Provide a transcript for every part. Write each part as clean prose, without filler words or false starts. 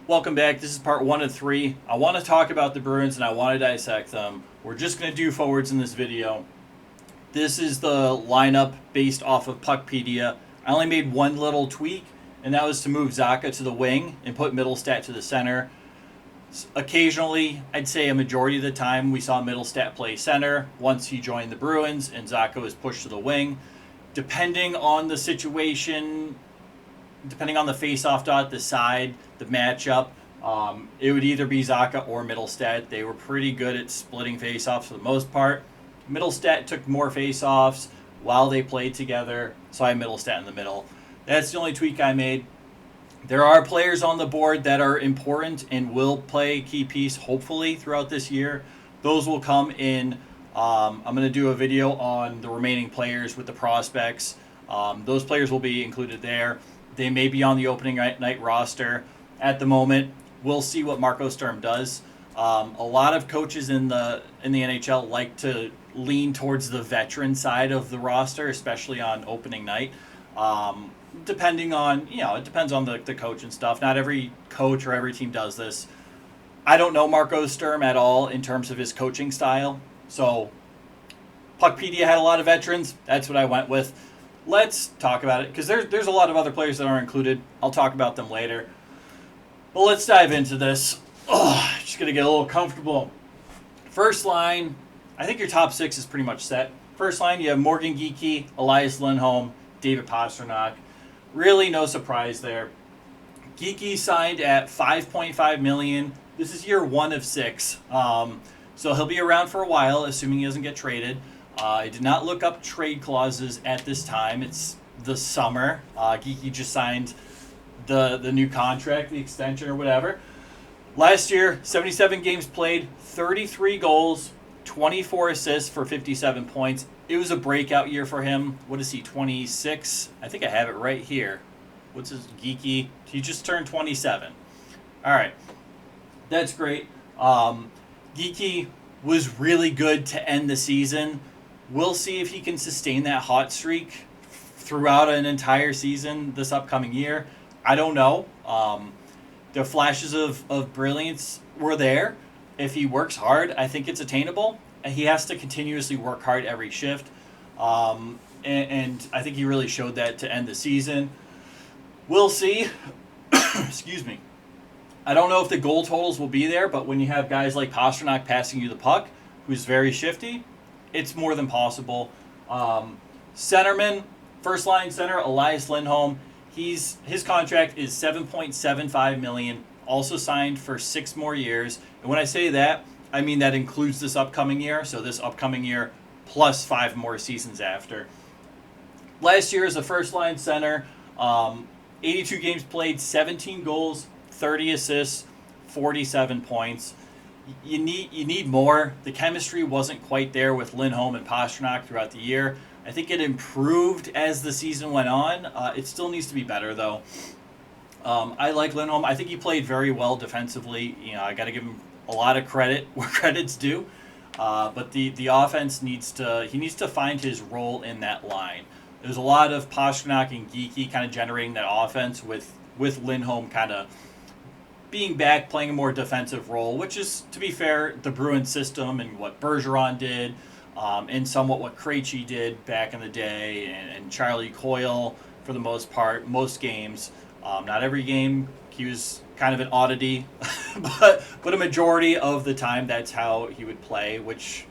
Welcome back. This is part 1 of 3. I want to talk about the Bruins and I want to dissect them. We're just going to do forwards in this video. This is the lineup based off of Puckpedia. I only made one little tweak, and that was to move Zacha to the wing and put Middlestat to the center. Occasionally, I'd say a majority of the time, we saw Middlestat play center once he joined the Bruins and Zacha was pushed to the wing. Depending on the situation, depending on the face-off dot, the side, the matchup, it would either be Zacha or Middlestat. They were pretty good at splitting face-offs for the most part. Middlestat took more face-offs while they played together, so I have Middlestat in the middle. That's the only tweak I made. There are players on the board that are important and will play a key piece, hopefully, throughout this year. Those will come in. I'm going to do a video on the remaining players with the prospects. Those players will be included there. They may be on the opening night roster. At the moment, we'll see what Marco Sturm does. A lot of coaches in the NHL like to lean towards the veteran side of the roster, especially on opening night. Depending on, it depends on the coach and stuff. Not every coach or every team does this. I don't know Marco Sturm at all in terms of his coaching style. So Puckpedia had a lot of veterans. That's what I went with. Let's talk about it, because there's a lot of other players that aren't included. I'll talk about them later. But let's dive into this. Just going to get a little comfortable. First line, I think your top 6 is pretty much set. First line, you have Morgan Geekie, Elias Lindholm, David Pastrnak. Really no surprise there. Geekie signed at $5.5 million. This is year 1 of 6. So he'll be around for a while, assuming he doesn't get traded. I did not look up trade clauses at this time. It's the summer. Geekie just signed the new contract, the extension or whatever. Last year, 77 games played, 33 goals, 24 assists for 57 points. It was a breakout year for him. What is he, 26? I think I have it right here. What's his Geekie? He just turned 27. All right. That's great. Geekie was really good to end the season. We'll see if he can sustain that hot streak throughout an entire season this upcoming year. I don't know. The flashes of brilliance were there. If he works hard, I think it's attainable. And he has to continuously work hard every shift. And I think he really showed that to end the season. We'll see. Excuse me. I don't know if the goal totals will be there, but when you have guys like Pastrnak passing you the puck, who's very shifty, it's more than possible. Centerman, first line center, Elias Lindholm. His contract is $7.75 million, also signed for 6 more years. And when I say that, I mean that includes this upcoming year. So this upcoming year plus 5 more seasons after. Last year as a first line center, 82 games played, 17 goals, 30 assists, 47 points. You need more. The chemistry wasn't quite there with Lindholm and Pastrnak throughout the year. I think it improved as the season went on. It still needs to be better, though. I like Lindholm. I think he played very well defensively. I got to give him a lot of credit where credit's due. But the offense needs to find his role in that line. There's a lot of Pastrnak and Geekie kind of generating that offense with Lindholm kind of being back, playing a more defensive role, which is, to be fair, the Bruins system and what Bergeron did, and somewhat what Krejci did back in the day, and Charlie Coyle for the most part, most games. Not every game. He was kind of an oddity, but a majority of the time that's how he would play, which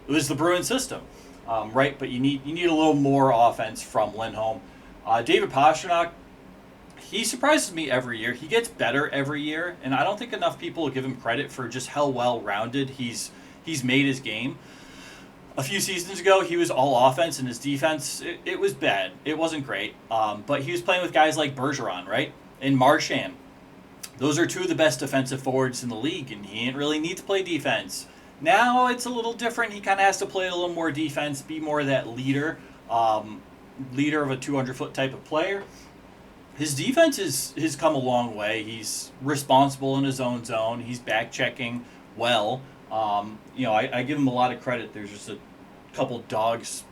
was the Bruins system, right? But you need a little more offense from Lindholm. David Pastrnak, he surprises me every year. He gets better every year, and I don't think enough people give him credit for just how well-rounded he's made his game. A few seasons ago, he was all offense, and his defense, it was bad. It wasn't great. But he was playing with guys like Bergeron, right? And Marchand. Those are 2 of the best defensive forwards in the league, and he didn't really need to play defense. Now it's a little different. He kind of has to play a little more defense, be more of that leader of a 200-foot type of player. His defense has come a long way. He's responsible in his own zone. He's back-checking well. I give him a lot of credit. There's just a couple dogs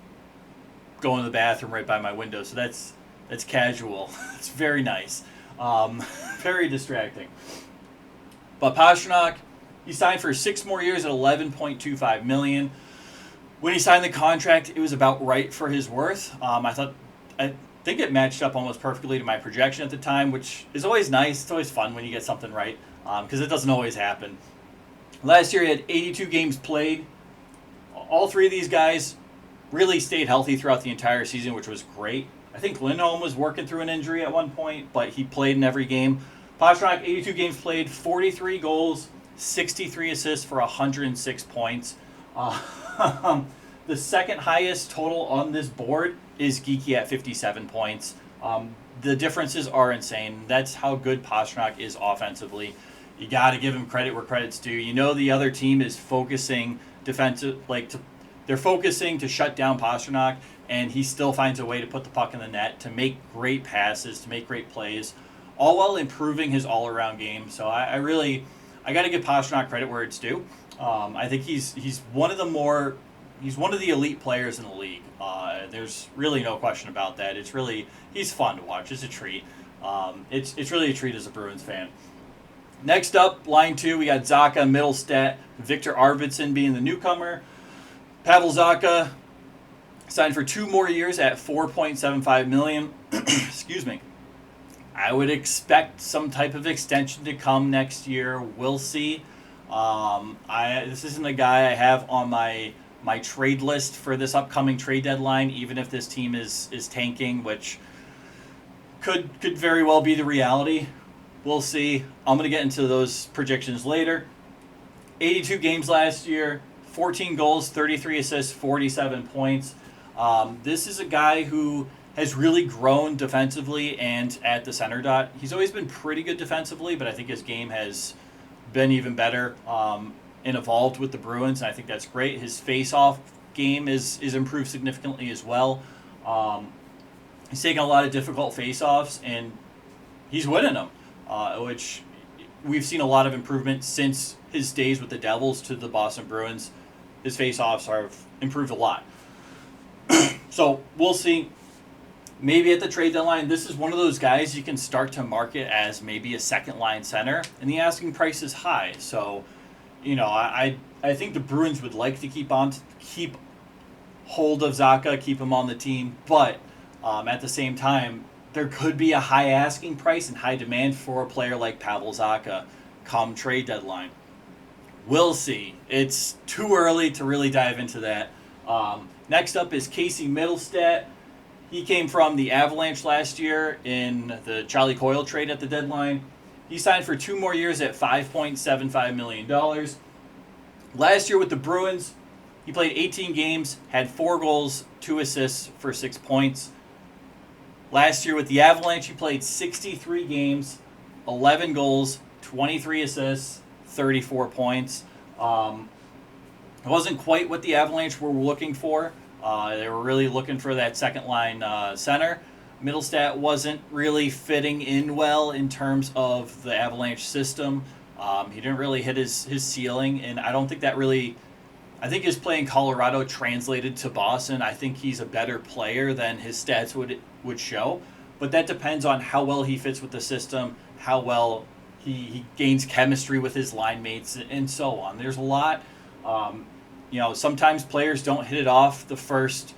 going to the bathroom right by my window, so that's casual. It's very nice. Very distracting. But Pastrnak, he signed for 6 more years at $11.25 million. When he signed the contract, it was about right for his worth. I think it matched up almost perfectly to my projection at the time, which is always nice. It's always fun when you get something right, because it doesn't always happen. Last year, he had 82 games played. All three of these guys really stayed healthy throughout the entire season, which was great. I think Lindholm was working through an injury at one point, but he played in every game. Pastrnak, 82 games played, 43 goals, 63 assists for 106 points. The second highest total on this board is Geeky at 57 points. The differences are insane. That's how good Pastrnak is offensively. You got to give him credit where credit's due. You know the other team is focusing they're focusing to shut down Pastrnak, and he still finds a way to put the puck in the net, to make great passes, to make great plays, all while improving his all-around game. So I got to give Pastrnak credit where it's due. I think he's one of the elite players in the league. There's really no question about that. He's fun to watch. It's a treat. It's really a treat as a Bruins fan. Next up, line 2, we got Zacha, Mittelstadt, Victor Arvidsson being the newcomer. Pavel Zacha signed for 2 more years at $4.75 million. Excuse me. I would expect some type of extension to come next year. We'll see. This isn't a guy I have on my trade list for this upcoming trade deadline, even if this team is tanking, which could very well be the reality. We'll see. I'm going to get into those predictions later. 82 games last year, 14 goals, 33 assists, 47 points. This is a guy who has really grown defensively and at the center dot. He's always been pretty good defensively, but I think his game has been even better and evolved with the Bruins, and I think that's great. His face-off game is improved significantly as well. He's taking a lot of difficult face-offs, and he's winning them, which we've seen a lot of improvement since his days with the Devils to the Boston Bruins. His face-offs have improved a lot. So we'll see. Maybe at the trade deadline, this is one of those guys you can start to market as maybe a second-line center, and the asking price is high. So, I think the Bruins would like to keep hold of Zacha, keep him on the team, but at the same time, there could be a high asking price and high demand for a player like Pavel Zacha come trade deadline. We'll see. It's too early to really dive into that. Next up is Casey Mittelstadt. He came from the Avalanche last year in the Charlie Coyle trade at the deadline. He signed for 2 more years at $5.75 million. Last year with the Bruins, he played 18 games, had 4 goals, 2 assists for 6 points. Last year with the Avalanche, he played 63 games, 11 goals, 23 assists, 34 points. It wasn't quite what the Avalanche were looking for. They were really looking for that second-line center. Mittelstadt wasn't really fitting in well in terms of the Avalanche system. He didn't really hit his ceiling, and I don't think that really... I think his play in Colorado translated to Boston. I think he's a better player than his stats would show, but that depends on how well he fits with the system, how well he gains chemistry with his line mates, and so on. There's a lot... sometimes players don't hit it off the first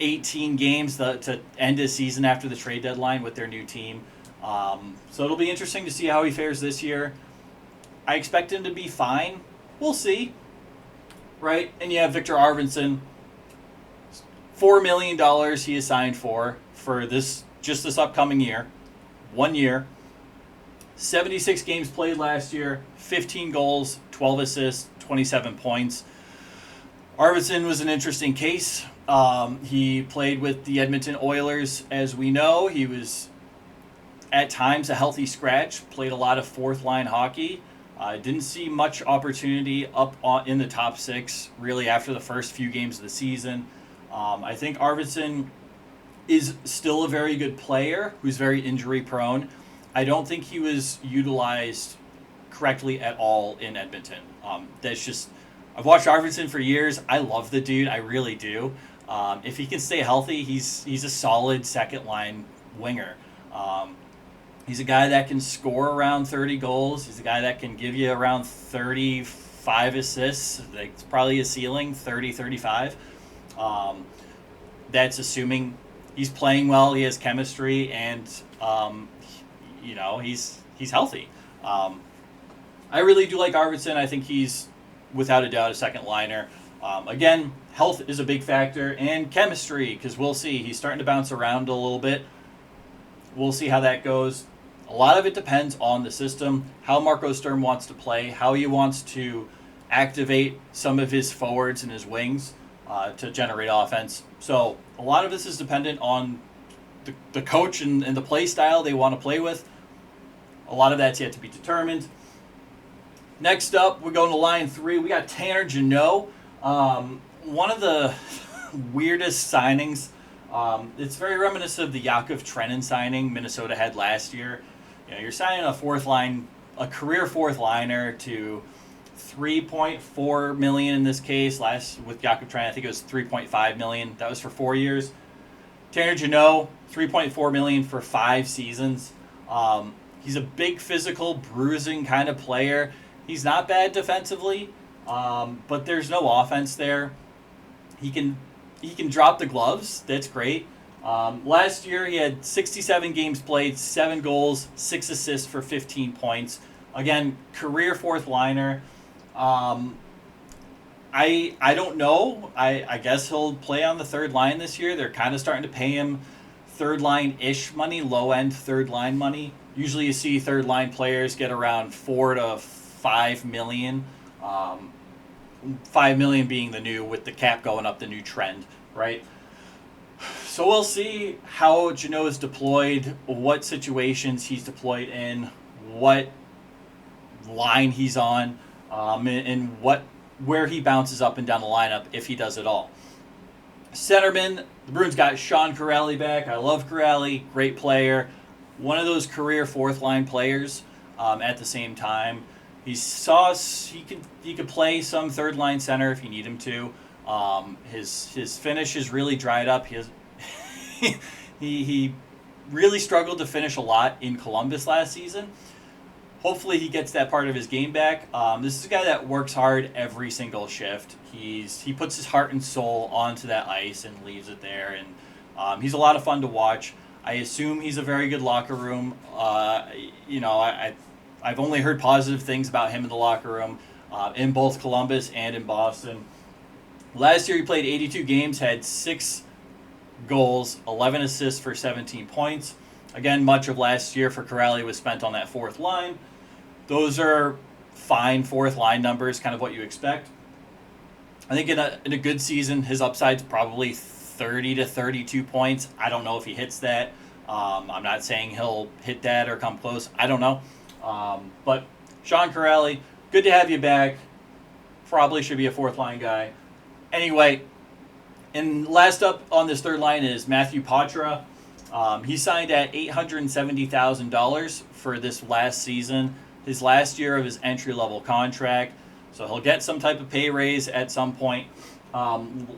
18 games to end a season after the trade deadline with their new team. So it'll be interesting to see how he fares this year. I expect him to be fine. We'll see. Right? And you have Victor Arvidsson. $4 million he is signed for this upcoming year. 1 year. 76 games played last year. 15 goals, 12 assists, 27 points. Arvidsson was an interesting case. He played with the Edmonton Oilers, as we know. He was, at times, a healthy scratch. Played a lot of fourth-line hockey. Didn't see much opportunity in the top 6, really, after the first few games of the season. I think Arvidsson is still a very good player who's very injury-prone. I don't think he was utilized correctly at all in Edmonton. I've watched Arvidsson for years. I love the dude. I really do. If he can stay healthy, he's a solid second-line winger. He's a guy that can score around 30 goals. He's a guy that can give you around 35 assists. That's probably a ceiling, 30, 35. Um, that's assuming he's playing well, he has chemistry, and he's healthy. Um, I really do like Arvidsson. I think he's without a doubt a second liner. Again, health is a big factor, and chemistry, because we'll see. He's starting to bounce around a little bit. We'll see how that goes. A lot of it depends on the system, how Marco Sturm wants to play, how he wants to activate some of his forwards and his wings to generate offense. So a lot of this is dependent on the coach and the play style they want to play with. A lot of that's yet to be determined. Next up, we're going to line 3. We got Tanner Jeannot. One of the weirdest signings. It's very reminiscent of the Yakov Trenin signing Minnesota had last year. You're signing a career fourth liner to $3.4 million in this case. Last with Yakov Trenin, I think it was $3.5 million. That was for 4 years. Tanner Jeannot, $3.4 million for 5 seasons. He's a big physical, bruising kind of player. He's not bad defensively, but there's no offense there. He can drop the gloves. That's great. Last year he had 67 games played, 7 goals, 6 assists for 15 points. Again, career fourth liner. I don't know. I guess he'll play on the third line this year. They're kind of starting to pay him third line-ish money, low-end third line money. Usually you see third line players get around $4 to $5 million. $5 million being the new, with the cap going up, the new trend, right? So we'll see how Jeannot is deployed, what situations he's deployed in, what line he's on, and where he bounces up and down the lineup, if he does at all. Centerman, the Bruins got Sean Kuraly back. I love Kuraly, great player. One of those career fourth line players. At the same time, he could play some third line center if you need him to. His finish is really dried up. He really struggled to finish a lot in Columbus last season. Hopefully he gets that part of his game back. This is a guy that works hard every single shift. He puts his heart and soul onto that ice and leaves it there. And he's a lot of fun to watch. I assume he's a very good locker room. I've only heard positive things about him in the locker room, in both Columbus and in Boston. Last year he played 82 games, had 6 goals, 11 assists for 17 points. Again, much of last year for Kuraly was spent on that fourth line. Those are fine fourth line numbers, kind of what you expect. I think in a good season, his upside's probably 30 to 32 points. I don't know if he hits that. I'm not saying he'll hit that or come close. I don't know. But Sean Kuraly, good to have you back. Probably should be a fourth line guy. Anyway, and last up on this third line is Matthew Poitras. He signed at $870,000 for this last season, his last year of his entry-level contract. So he'll get some type of pay raise at some point.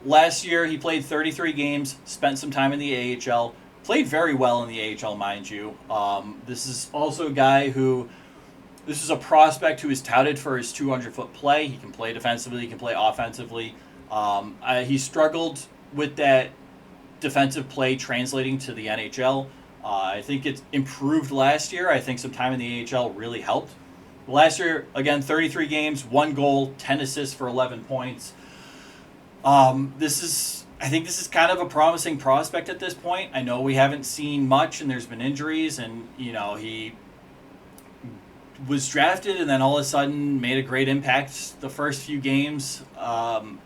Last year he played 33 games, spent some time in the AHL, played very well in the AHL, mind you. This is also a guy this is a prospect who is touted for his 200-foot play. He can play defensively, he can play offensively. He struggled with that defensive play translating to the NHL. I think it improved last year. I think some time in the AHL really helped. Last year, again, 33 games, 1 goal, 10 assists for 11 points. I think this is kind of a promising prospect at this point. I know we haven't seen much, and there's been injuries, and he was drafted and then all of a sudden made a great impact the first few games. Kind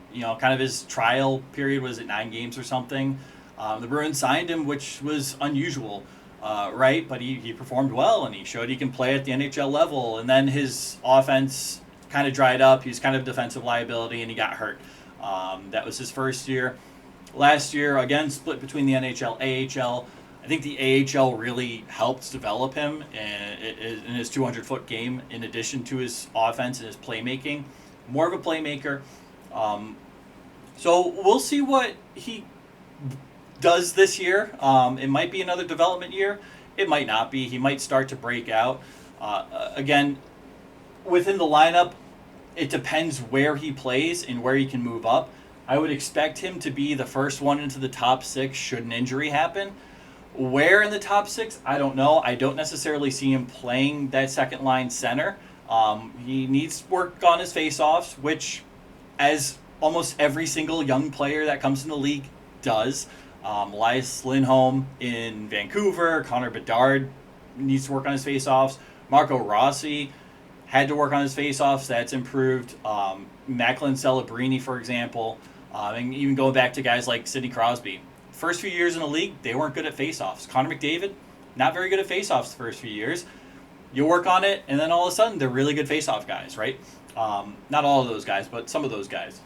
of his trial period was at 9 games or something. The Bruins signed him, which was unusual, right? But he performed well, and he showed he can play at the NHL level. And then his offense kind of dried up. He was kind of a defensive liability, and he got hurt. That was his first year. Last year, again, split between the NHL, AHL. I think the AHL really helped develop him in his 200-foot game, in addition to his offense and his playmaking. More of a playmaker. So we'll see what he does this year. It might be another development year. It might not be. He might start to break out. Again, within the lineup, it depends where he plays and where he can move up. I would expect him to be the first one into the top 6 should an injury happen. Where in the top 6, I don't know. I don't necessarily see him playing that second line center. He needs work on his faceoffs, which, as almost every single young player that comes in the league does. Elias Lindholm in Vancouver, Connor Bedard needs to work on his faceoffs. Marco Rossi had to work on his faceoffs. That's improved. Macklin Celebrini, for example, and even going back to guys like Sidney Crosby. First few years in the league, they weren't good at faceoffs. Connor McDavid, not very good at faceoffs the first few years. You work on it, and then all of a sudden, they're really good faceoff guys, right? Not all of those guys, but some of those guys.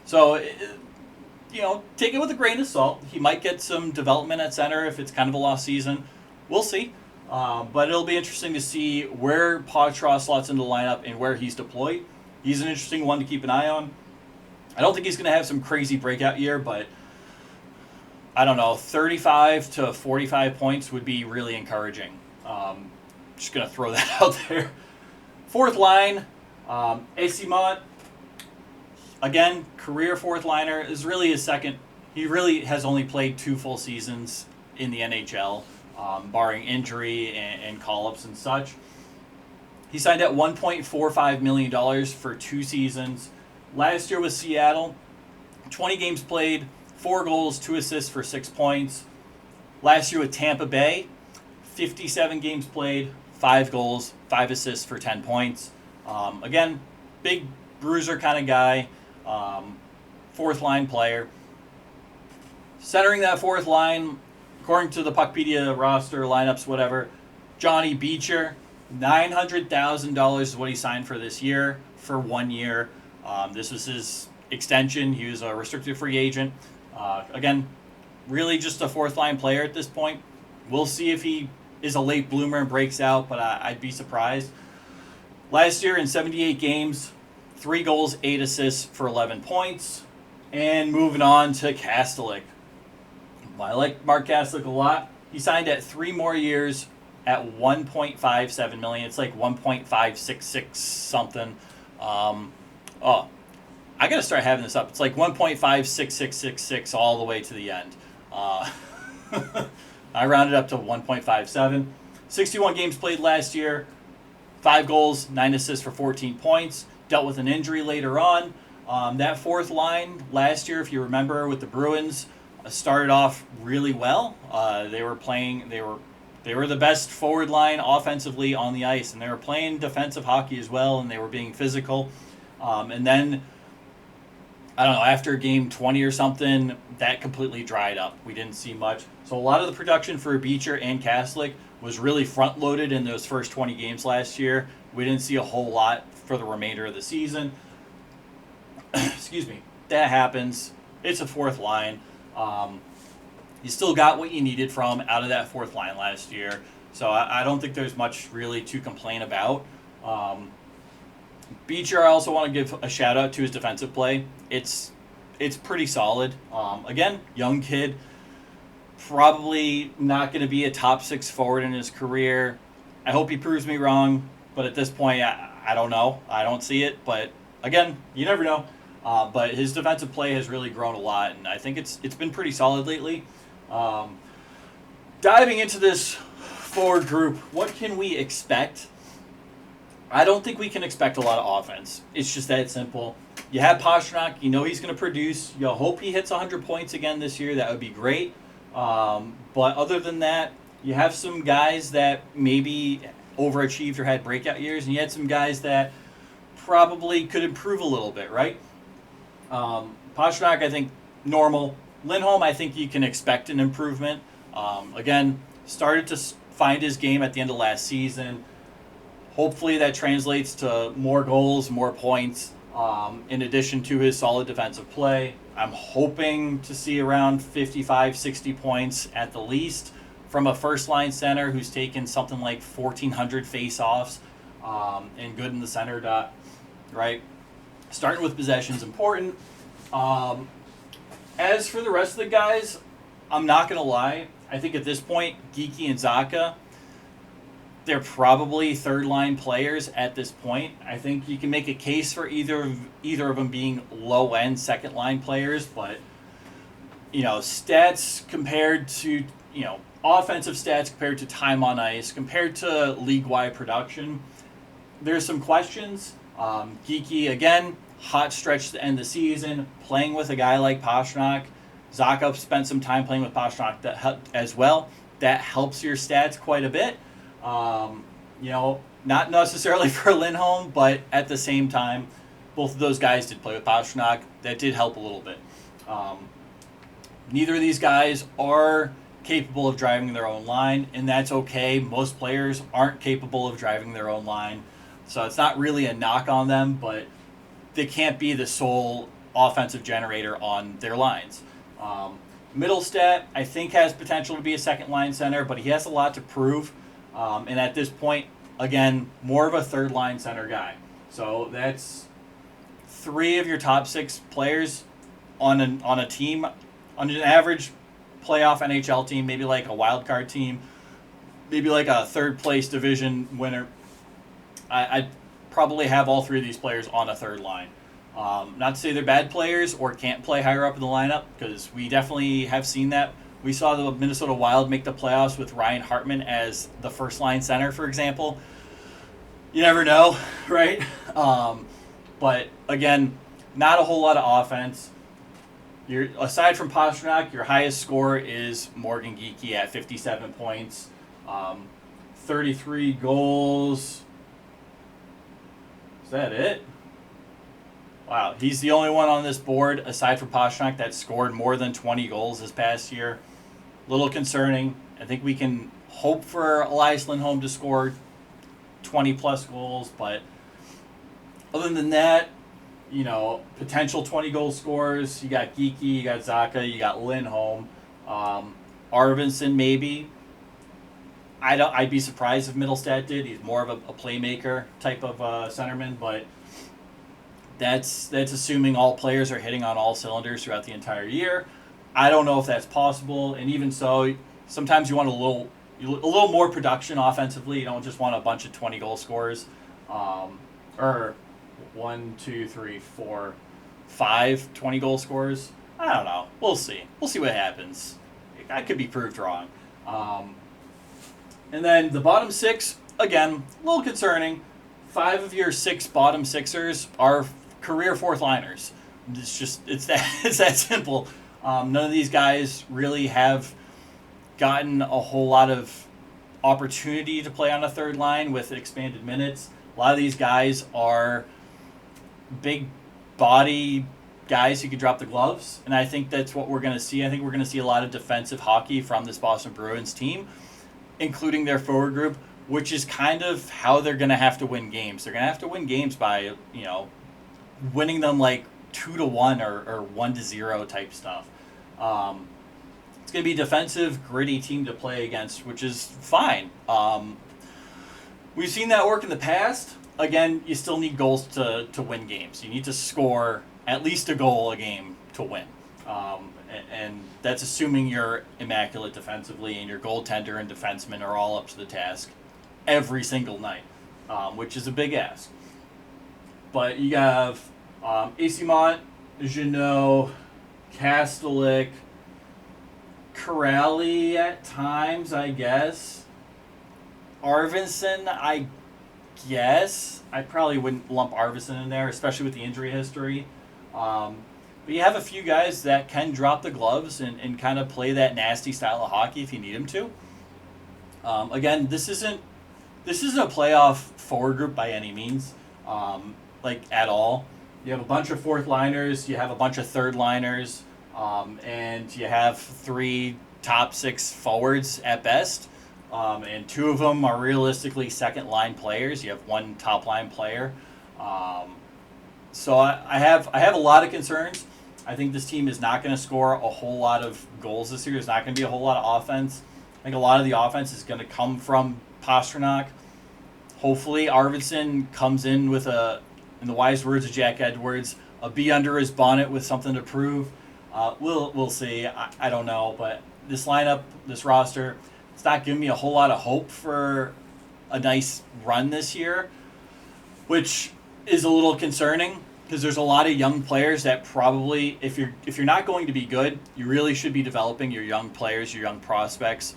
So, take it with a grain of salt. He might get some development at center if it's kind of a lost season. We'll see. But it'll be interesting to see where Poitras slots into the lineup and where he's deployed. He's an interesting one to keep an eye on. I don't think he's going to have some crazy breakout year, but I don't know, 35 to 45 points would be really encouraging. Just going to throw that out there. Fourth line, Esimont. Again, career fourth liner is really his second. He really has only played 2 full seasons in the NHL, barring injury and call-ups and such. He signed at $1.45 million for 2 seasons. Last year with Seattle, 20 games played, 4 goals, 2 assists for 6 points. Last year with Tampa Bay, 57 games played, 5 goals, 5 assists for 10 points. Again, big bruiser kind of guy, fourth line player. Centering that fourth line, according to the Puckpedia roster, lineups, whatever, Johnny Beecher, $900,000 is what he signed for this year, for 1 year. This was his extension. He was a restricted free agent. Again, really just a fourth line player at this point. We'll see if he is a late bloomer and breaks out, but I'd be surprised. Last year in 78 games, 3 goals, 8 assists for 11 points. And moving on to Kastelik. I like Mark Kastelik a lot. He signed at 3 more years at $1.57 million. It's like 1.566 something. I got to start having this up. It's like 1.56666 all the way to the end. I rounded up to 1.57. 61 games played last year. 5 goals, 9 assists for 14 points. Dealt with an injury later on. That fourth line last year, if you remember, with the Bruins, started off really well. They were the best forward line offensively on the ice, and they were playing defensive hockey as well, and they were being physical. And then, I don't know, after game 20 or something, that completely dried up. We didn't see much. So a lot of the production for Beecher and Kastelik was really front-loaded in those first 20 games last year. We didn't see a whole lot for the remainder of the season. Excuse me. That happens. It's a fourth line. You still got what you needed from out of that fourth line last year. So I don't think there's much really to complain about. Beecher, I also want to give a shout-out to his defensive play. It's pretty solid. Again, young kid. Probably not going to be a top 6 forward in his career. I hope he proves me wrong, but at this point, I don't know. I don't see it, but again, you never know. But his defensive play has really grown a lot, and I think it's been pretty solid lately. Diving into this forward group, what can we expect? I don't think we can expect a lot of offense. It's just that simple. You have Pastrnak. You know he's going to produce. You hope he hits 100 points again this year. That would be great. But other than that, you have some guys that maybe overachieved or had breakout years, and you had some guys that probably could improve a little bit, right? Pastrnak, I think, normal. Lindholm, I think you can expect an improvement. Again, started to find his game at the end of last season. Hopefully that translates to more goals, more points, in addition to his solid defensive play. I'm hoping to see around 55, 60 points at the least from a first-line center who's taken something like 1,400 face-offs and good in the center dot, right? Starting with possession's important. As for the rest of the guys, I'm not going to lie. I think at this point, Geeky and Zaka, they're probably third-line players at this point. I think you can make a case for either of them being low-end second-line players, but stats compared to offensive stats compared to time on ice, compared to league-wide production, there's some questions. Geeky, again, hot stretch to end the season, playing with a guy like Pastrnak. Zaka spent some time playing with Pastrnak as well. That helps your stats quite a bit. Not necessarily for Lindholm, but at the same time, both of those guys did play with Pastrnak. That did help a little bit. Neither of these guys are capable of driving their own line, and that's okay. Most players aren't capable of driving their own line, so it's not really a knock on them, but they can't be the sole offensive generator on their lines. Middlestat, I think, has potential to be a second-line center, but he has a lot to prove, and at this point, again, more of a third-line center guy. So that's 3 of your top 6 players on a team, on an average playoff NHL team, maybe like a wild card team, maybe like a third place division winner. I'd probably have all 3 of these players on a third line. Not to say they're bad players or can't play higher up in the lineup, because we definitely have seen that. We saw the Minnesota Wild make the playoffs with Ryan Hartman as the first line center, for example. You never know, right? But again, not a whole lot of offense. Aside from Pastrnak, your highest scorer is Morgan Geekie at 57 points, 33 goals. Is that it? Wow, he's the only one on this board, aside from Pastrnak, that scored more than 20 goals this past year. A little concerning. I think we can hope for Elias Lindholm to score 20-plus goals, but other than that, potential 20-goal scorers. You got Geeky, you got Zaka, you got Lindholm, Arvidsson maybe. I'd be surprised if Middlestat did. He's more of a playmaker type of centerman, but that's assuming all players are hitting on all cylinders throughout the entire year. I don't know if that's possible, and even so, sometimes you want a little more production offensively. You don't just want a bunch of 20-goal scorers, or 1, 2, 3, 4, 5 20-goal scorers. I don't know. We'll see. We'll see what happens. I could be proved wrong. And then the bottom 6, again, a little concerning. 5 of your 6 bottom sixers are career fourth-liners. It's that simple. None of these guys really have gotten a whole lot of opportunity to play on a third line with expanded minutes. A lot of these guys are big body guys who can drop the gloves, and I think that's what we're going to see. I think we're going to see a lot of defensive hockey from this Boston Bruins team, including their forward group, which is kind of how they're going to have to win games. They're going to have to win games by, winning them like 2-1 or 1-0 type stuff. It's going to be a defensive, gritty team to play against, which is fine. We've seen that work in the past. Again, you still need goals to win games. You need to score at least a goal a game to win. And that's assuming you're immaculate defensively and your goaltender and defenseman are all up to the task every single night, which is a big ask. But you have Eyssimont, Jeannot, Kastelik, Corrali at times, I guess. Arvidsson, I guess. I probably wouldn't lump Arvidsson in there, especially with the injury history. But you have a few guys that can drop the gloves and kind of play that nasty style of hockey if you need them to. Again, this isn't a playoff forward group by any means, at all. You have a bunch of fourth liners, you have a bunch of third liners, and you have 3 top 6 forwards at best. And 2 of them are realistically second line players. You have 1 top line player. So I have a lot of concerns. I think this team is not going to score a whole lot of goals this year. There's not going to be a whole lot of offense. I think a lot of the offense is going to come from Pastrnak. Hopefully Arvidsson comes in with in the wise words of Jack Edwards, a bee under his bonnet with something to prove. We'll see. I don't know, but this lineup, this roster, it's not giving me a whole lot of hope for a nice run this year, which is a little concerning because there's a lot of young players that probably, if you're not going to be good, you really should be developing your young players, your young prospects.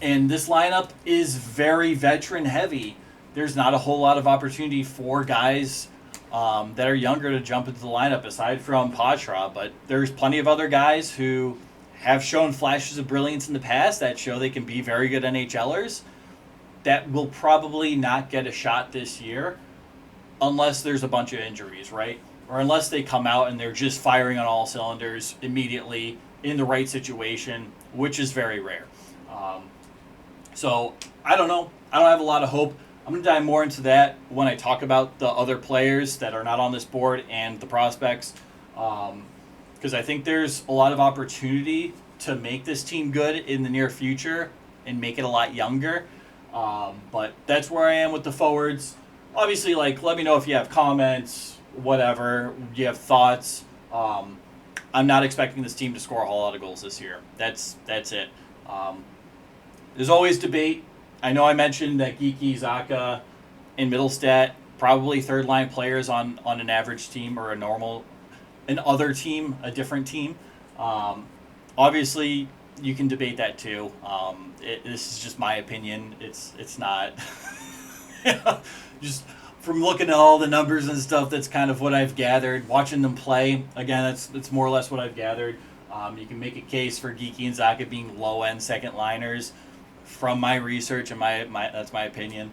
And this lineup is very veteran heavy. There's not a whole lot of opportunity for guys that are younger to jump into the lineup aside from Patra, but there's plenty of other guys who have shown flashes of brilliance in the past that show they can be very good NHLers that will probably not get a shot this year unless there's a bunch of injuries, right? Or unless they come out and they're just firing on all cylinders immediately in the right situation, which is very rare. So I don't know. I don't have a lot of hope. I'm going to dive more into that when I talk about the other players that are not on this board and the prospects, because I think there's a lot of opportunity to make this team good in the near future and make it a lot younger. But that's where I am with the forwards. Obviously, let me know if you have comments, whatever, you have thoughts. I'm not expecting this team to score a whole lot of goals this year. That's it. There's always debate. I know I mentioned that Geeky, Zaka, and Middlestat, probably third-line players on an average team or an other team, a different team. Obviously, you can debate that too. This is just my opinion. It's not... Just from looking at all the numbers and stuff, that's kind of what I've gathered. Watching them play, again, that's more or less what I've gathered. You can make a case for Geeky and Zaka being low-end second-liners from my research, and my that's my opinion.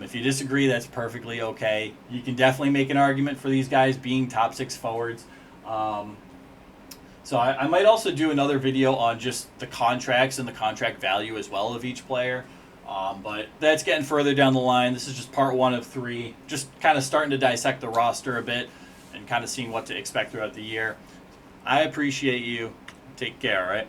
If you disagree, that's perfectly okay. You can definitely make an argument for these guys being top 6 forwards. So I might also do another video on just the contracts and the contract value as well of each player. But that's getting further down the line. This is just part 1 of 3. Just kind of starting to dissect the roster a bit and kind of seeing what to expect throughout the year. I appreciate you. Take care, all right?